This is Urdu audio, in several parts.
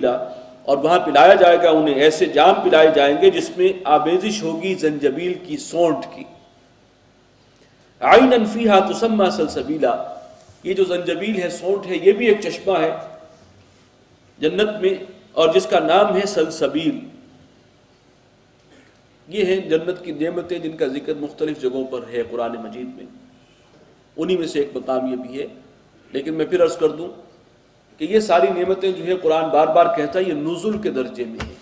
اور وہاں پلایا جائے گا انہیں ایسے جام پلائے جائیں گے جس میں آمیزش ہوگی زنجبیل کی سونٹ کی. عیناً فیہا تسمی سلسبیلا، یہ جو زنجبیل ہے، سونٹ ہے، یہ بھی ایک چشمہ ہے جنت میں، اور جس کا نام ہے سلسبیل. یہ ہیں جنت کی نعمتیں جن کا ذکر مختلف جگہوں پر ہے قرآن مجید میں. انہی میں سے ایک مقام یہ بھی ہے. لیکن میں پھر عرض کر دوں کہ یہ ساری نعمتیں جو ہے قرآن بار بار کہتا ہے یہ نزول کے درجے میں ہے.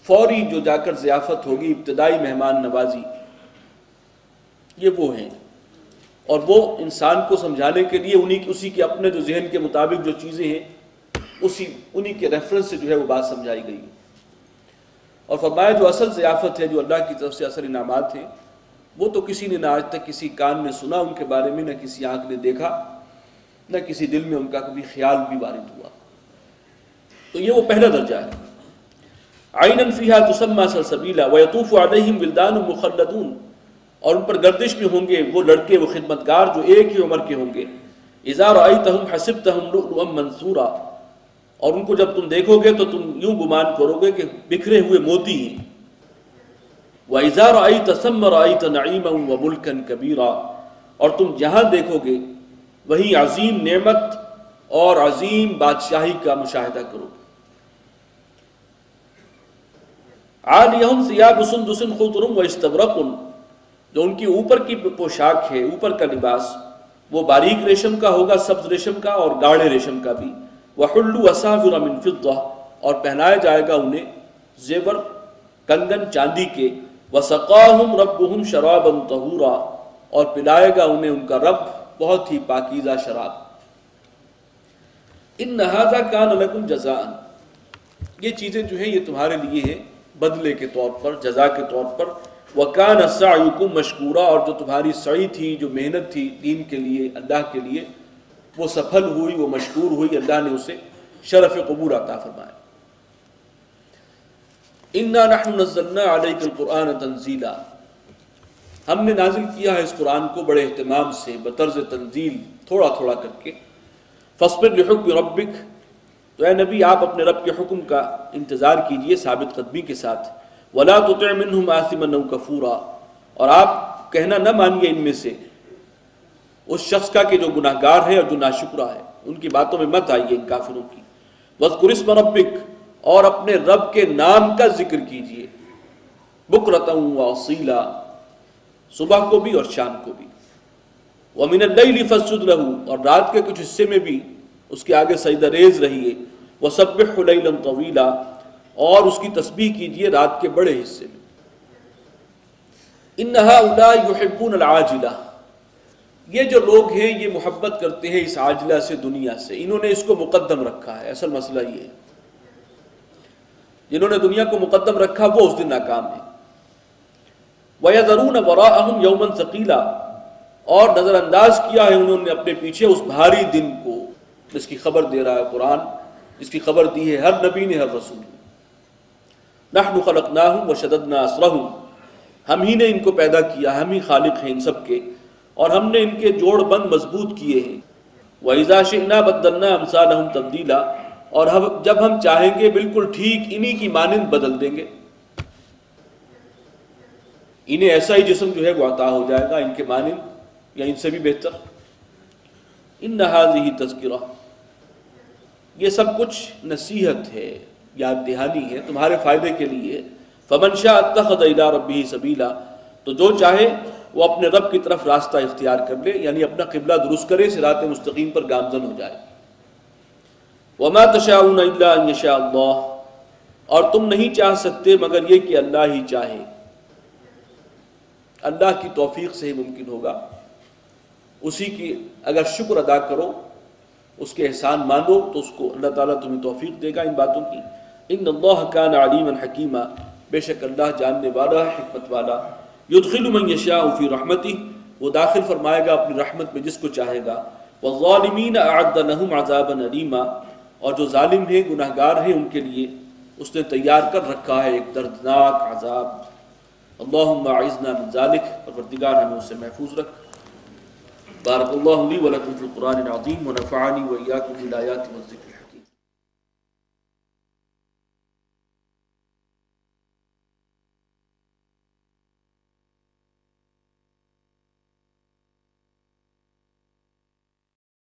فوری جو جا کر ضیافت ہوگی، ابتدائی مہمان نوازی، یہ وہ ہیں. اور وہ انسان کو سمجھانے کے لیے اسی کے اپنے جو ذہن کے مطابق جو چیزیں ہیں انہی کے ریفرنس سے جو ہے وہ بات سمجھائی گئی. اور فرمایا جو اصل ضیافت ہے، جو اللہ کی طرف سے اصل انعامات ہیں، وہ تو کسی نے نہ آج تک کسی کان نے سنا ان کے بارے میں، نہ کسی آنکھ نے دیکھا، نہ کسی دل میں ان کا کبھی خیال بھی وارد ہوا. تو یہ وہ پہلا درجہ ہے. عیناً فیہا تسمی سلسبیلا ویطوف علیہم ولدان مخلدون، اور ان پر گردش میں ہوں گے وہ لڑکے، وہ خدمتگار جو ایک ہی عمر کے ہوں گے. اذا رأیتہم حسبتہم لؤلؤا منثورا، اور ان کو جب تم دیکھو گے تو تم یوں گمان کرو گے کہ بکھرے ہوئے موتی ہیں. وَإِذَا رَأَيْتَ ثَمَّ رَأَيْتَ نَعِيمًا وَمُلْكًا كَبِيرًا، اور تم جہاں دیکھو گے وہی عظیم نعمت اور عظیم بادشاہی کا مشاہدہ کرو گے. عَالِيَهُمْ ثِيَابُ سُنْدُسٍ خُضْرٌ وَإِسْتَبْرَقٌ، جو ان کی اوپر کی پوشاک ہے، اوپر کا لباس، وہ باریک ریشم کا ہوگا، سبز ریشم کا اور گاڑھے ریشم کا بھی. وَحُلُّوا أَسَاوِرَ مِن فِضَّةٍ، اور پہنایا جائے گا انہیں زیور کنگن چاندی کے. وَسَقَاهُمْ رَبُّهُمْ شَرَابًا طَهُورًا، اور پلائے گا انہیں ان کا رب بہت ہی پاکیزہ شراب. إِنَّ هَذَا كَانَ لَكُمْ جَزَاءً، یہ چیزیں جو ہیں یہ تمہارے لیے ہیں بدلے کے طور پر، جزا کے طور پر. وَكَانَ سَعْيُكُمْ مَشْكُورًا، اور جو تمہاری سعی تھی، جو محنت تھی دین کے لیے، اللہ کے لیے، وہ سفل ہوئی، وہ مشکور ہوئی، اللہ نے اسے شرف قبول عطا فرمایا. اِنَّا نَحْنُ نَزَّلْنَا عَلَيْكَ الْقُرْآنَ تَنزِيلًا، ہم نے نازل کیا ہے اس قرآن کو بڑے اہتمام سے، بطرز تنزیل، تھوڑا تھوڑا کر کے. فَاصْبِرْ لِحُكْمِ رَبِّكَ، تو اے نبی آپ اپنے رب کے حکم کا انتظار کیجئے ثابت قدمی کے ساتھ. وَلَا تُطِعْ مِنْهُمْ آثِمًا أَوْ كَفُورًا، اور آپ کہنا نہ مانیے ان میں سے اس شخص کا کہ جو گناہ گار ہے اور جو ناشکرا ہے، ان کی باتوں میں مت آئیے ان کافروں کی. وَاذْكُرِ اسْمَ رَبِّكَ، اور اپنے رب کے نام کا ذکر کیجئے. بُكْرَةً وَأَصِيلًا، صبح کو بھی اور شام کو بھی. وَمِنَ اللَّيْلِ فَاسْجُدْ لَهُ، اور رات کے کچھ حصے میں بھی اس کے آگے سجدہ ریز رہیے. وَسَبِّحْهُ لَيْلًا طَوِيلًا، اور اس کی تسبیح کیجئے رات کے بڑے حصے میں. إِنَّ هَؤُلَاءِ يُحِبُّونَ الْعَاجِلَةَ، یہ جو لوگ ہیں یہ محبت کرتے ہیں اس عاجلہ سے، دنیا سے. انہوں نے اس کو مقدم رکھا ہے. اصل مسئلہ یہ ہے، جنہوں نے دنیا کو مقدم رکھا وہ اس دن ناکام ہیں. وَيَذَرُونَ وَرَاءَهُمْ يَوْمًا ثَقِيلًا، اور نظر انداز کیا ہے انہوں نے اپنے پیچھے اس بھاری دن کو، جس کی خبر دے رہا ہے قرآن، جس کی خبر دی ہے ہر نبی نے، ہر رسول نے. نَحْنُ خَلَقْنَاهُمْ وَشَدَدْنَا أَسْرَهُمْ، ہم ہی نے ان کو پیدا کیا، ہم ہی خالق ہیں ان سب کے، اور ہم نے ان کے جوڑ بند مضبوط کیے ہیں. وَإِذَا شِئْنَا بَدَّلْنَا أَمْثَالَهُمْ تَبْدِيلًا، اور جب ہم چاہیں گے بالکل ٹھیک انہی کی مانند بدل دیں گے. انہیں ایسا ہی جسم جو ہے وہ عطا ہو جائے گا ان کے مانند یا ان سے بھی بہتر. إِنَّ هَذِهِ تَذْكِرَةٌ، یہ سب کچھ نصیحت ہے، یاد دہانی ہے تمہارے فائدے کے لیے. فَمَنْ شَاءَ اتَّخَذَ إِلَىٰ رَبِّهِ سَبِيلًا، تو جو چاہے وہ اپنے رب کی طرف راستہ اختیار کر لے، یعنی اپنا قبلہ درست کرے، صراط مستقیم پر گامزن ہو جائے. وَمَا تَشَاءُونَ إِلَّا أَن يَشَاءَ اللَّهُ، اور تم نہیں چاہ سکتے مگر یہ کہ اللہ ہی چاہے. اللہ کی توفیق سے ہی ممکن ہوگا. اسی کی اگر شکر ادا کرو، اس کے احسان مانو، تو اس کو اللہ تعالیٰ تمہیں توفیق دے گا ان باتوں کی. ان اللہ کان علیما حکیما، بے شک اللہ جاننے والا ہے، حکمت والا. یدخل من یشاء فی رحمتہ، وہ داخل فرمائے گا اپنی رحمت میں جس کو چاہے گا. والظالمین اعد لهم عذابا الیما، اور جو ظالم ہیں، گناہ گار ہیں، ان کے لیے اس نے تیار کر رکھا ہے ایک دردناک عذاب. اللہم اعذنا من ذالک، پروردگار ہمیں اس سے محفوظ رکھ. بارک اللہ لی ولکم فی القرآن العظیم ونفعنی وإیاکم بالآیات والذکر.